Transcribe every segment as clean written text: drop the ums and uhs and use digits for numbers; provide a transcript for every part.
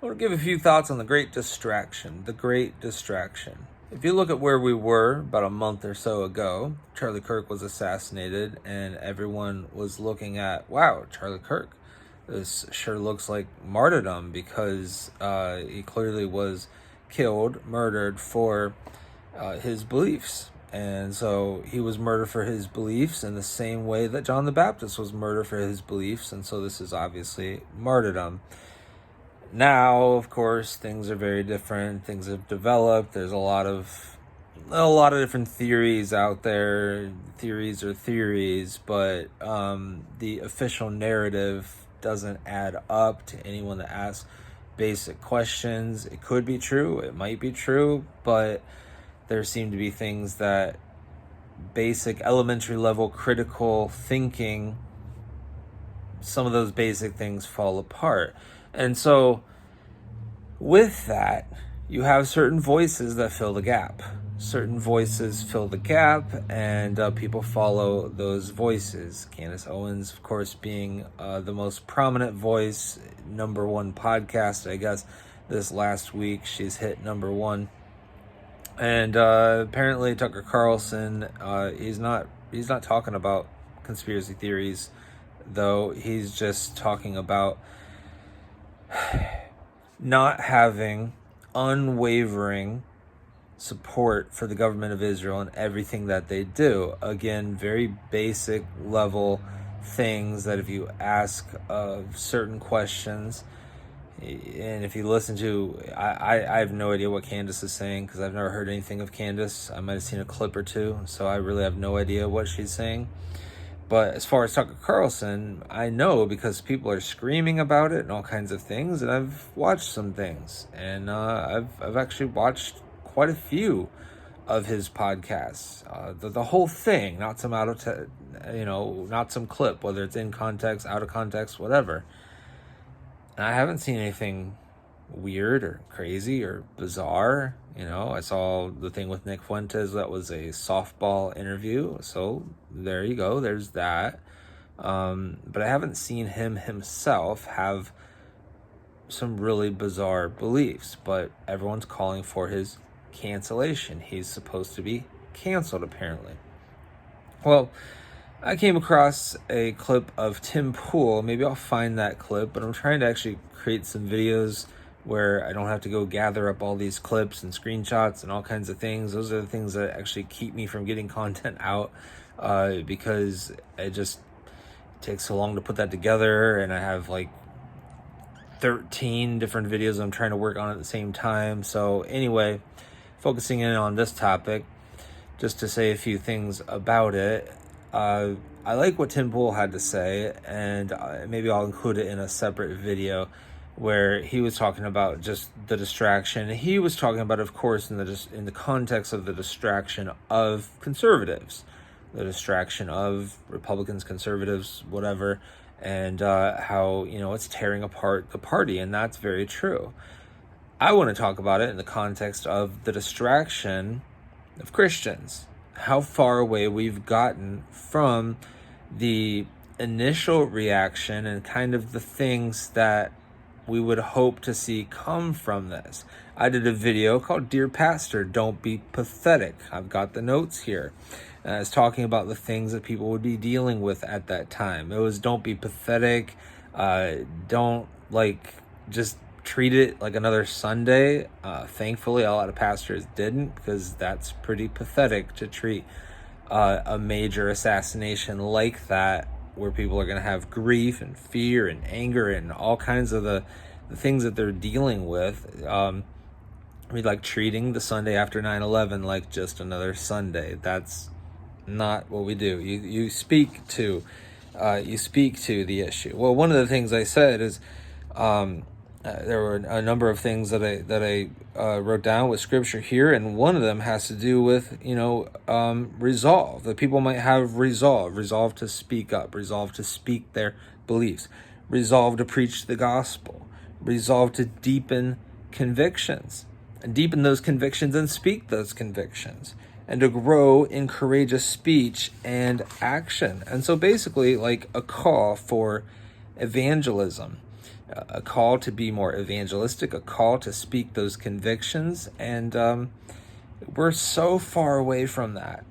want to give a few thoughts on the great distraction. The great distraction. If you look at where we were about a month or so ago, Charlie Kirk was assassinated, and everyone was looking at, wow, Charlie Kirk. This sure looks like martyrdom because he clearly was killed, murdered for his beliefs. And so he was murdered for his beliefs in the same way that John the Baptist was murdered for his beliefs. And so this is obviously martyrdom. Now, of course, things are very different. Things have developed. There's a lot of different theories out there. Theories are theories, but the official narrative doesn't add up to anyone that asks basic questions. It could be true. It might be true, but there seem to be things that basic elementary level critical thinking, some of those basic things fall apart. And so with that, you have certain voices that fill the gap. Certain voices fill the gap, and people follow those voices. Candace Owens, of course, being the most prominent voice, number one podcast, I guess, this last week. She's hit number one. And apparently Tucker Carlson, he's not talking about conspiracy theories, though. He's just talking about not having unwavering support for the government of Israel and everything that they do. Again, very basic level things that if you ask certain questions, and if you listen to, I have no idea what Candace is saying because I've never heard anything of Candace. I might have seen a clip or two, so I really have no idea what she's saying. But as far as Tucker Carlson, I know because people are screaming about it and all kinds of things, and I've watched some things, and I've actually watched quite a few of his podcasts, the whole thing, not some not some clip, whether it's in context, out of context, whatever. And I haven't seen anything weird or crazy or bizarre. I saw the thing with Nick Fuentes that was a softball interview. So there you go. There's that. But I haven't seen him himself have some really bizarre beliefs. But everyone's calling for his cancellation. He's supposed to be canceled, apparently. Well, I came across a clip of Tim Pool. Maybe I'll find that clip, but I'm trying to actually create some videos where I don't have to go gather up all these clips and screenshots and all kinds of things. Those are the things that actually keep me from getting content out because it just takes so long to put that together, and I have like 13 different videos I'm trying to work on at the same time. So anyway, focusing in on this topic, just to say a few things about it. I like what Tim Pool had to say, and maybe I'll include it in a separate video where he was talking about just the distraction. He was talking about, of course, in the context of the distraction of conservatives, the distraction of Republicans, conservatives, whatever, and how, it's tearing apart the party, and that's very true. I want to talk about it in the context of the distraction of Christians, how far away we've gotten from the initial reaction and kind of the things that we would hope to see come from this. I did a video called Dear Pastor, Don't Be Pathetic. I've got the notes here. I was talking about the things that people would be dealing with at that time. It was don't be pathetic. Don't just treat it like another Sunday. Thankfully, a lot of pastors didn't, because that's pretty pathetic to treat a major assassination like that, where people are going to have grief and fear and anger and all kinds of the things that they're dealing with. Like treating the Sunday after 9/11 like just another Sunday. That's not what we do. You speak to the issue. Well, one of the things I said is there were a number of things that I wrote down with scripture here, and one of them has to do with resolve. That people might have resolve to speak up, resolve to speak their beliefs, resolve to preach the gospel, resolve to deepen convictions, and deepen those convictions and speak those convictions, and to grow in courageous speech and action. And so basically like a call for evangelism. a call to be more evangelistic, a call to speak those convictions. And we're so far away from that,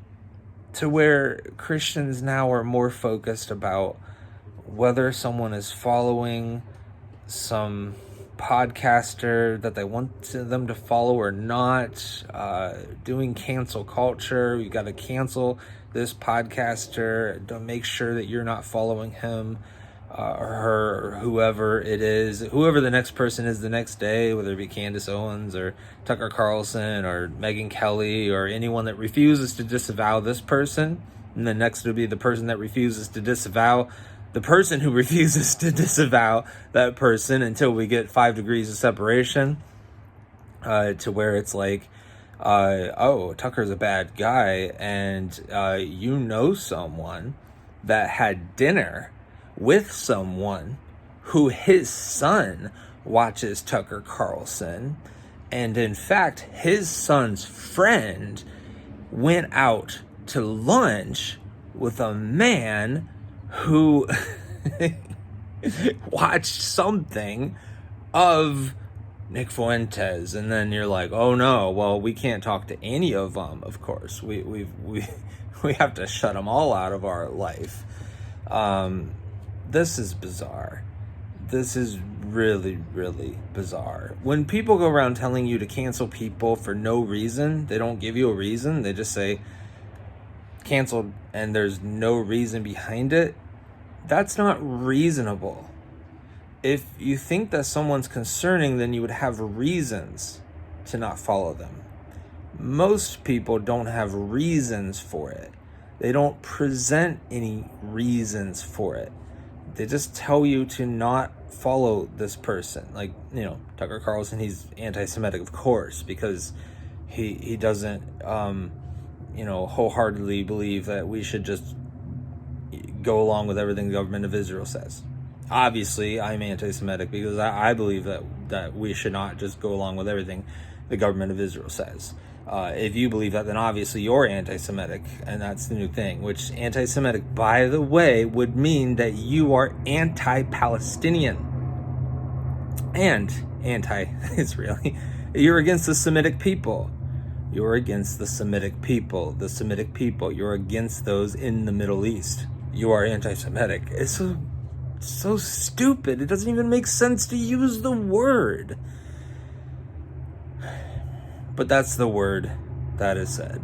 to where Christians now are more focused about whether someone is following some podcaster that they want them to follow or not, doing cancel culture. You got to cancel this podcaster to make sure that you're not following him or her, or whoever it is, whoever the next person is the next day, whether it be Candace Owens or Tucker Carlson or Megyn Kelly or anyone that refuses to disavow this person. And then next will be the person that refuses to disavow the person who refuses to disavow that person, until we get 5 degrees of separation, to where it's like, oh, Tucker's a bad guy, and you know someone that had dinner with someone who his son watches Tucker Carlson, and in fact, his son's friend went out to lunch with a man who watched something of Nick Fuentes, and then you're like, oh no, well, we can't talk to any of them. Of course, we have to shut them all out of our life. This is bizarre. This is really, really bizarre. When people go around telling you to cancel people for no reason, they don't give you a reason. They just say canceled and there's no reason behind it. That's not reasonable. If you think that someone's concerning, then you would have reasons to not follow them. Most people don't have reasons for it. They don't present any reasons for it. They just tell you to not follow this person. Like, Tucker Carlson, he's anti-Semitic, of course, because he doesn't, wholeheartedly believe that we should just go along with everything the government of Israel says. Obviously, I'm anti-Semitic because I believe that we should not just go along with everything the government of Israel says. If you believe that, then obviously you're anti-Semitic, and that's the new thing, which anti-Semitic, by the way, would mean that you are anti-Palestinian and anti-Israeli. You're against the Semitic people. You're against the Semitic people. The Semitic people, you're against those in the Middle East. You are anti-Semitic. It's so stupid. It doesn't even make sense to use the word. But that's the word that is said.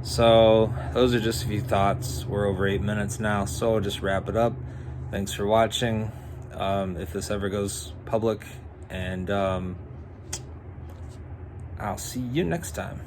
So those are just a few thoughts. We're over 8 minutes now, so I'll just wrap it up. Thanks for watching. If this ever goes public, and I'll see you next time.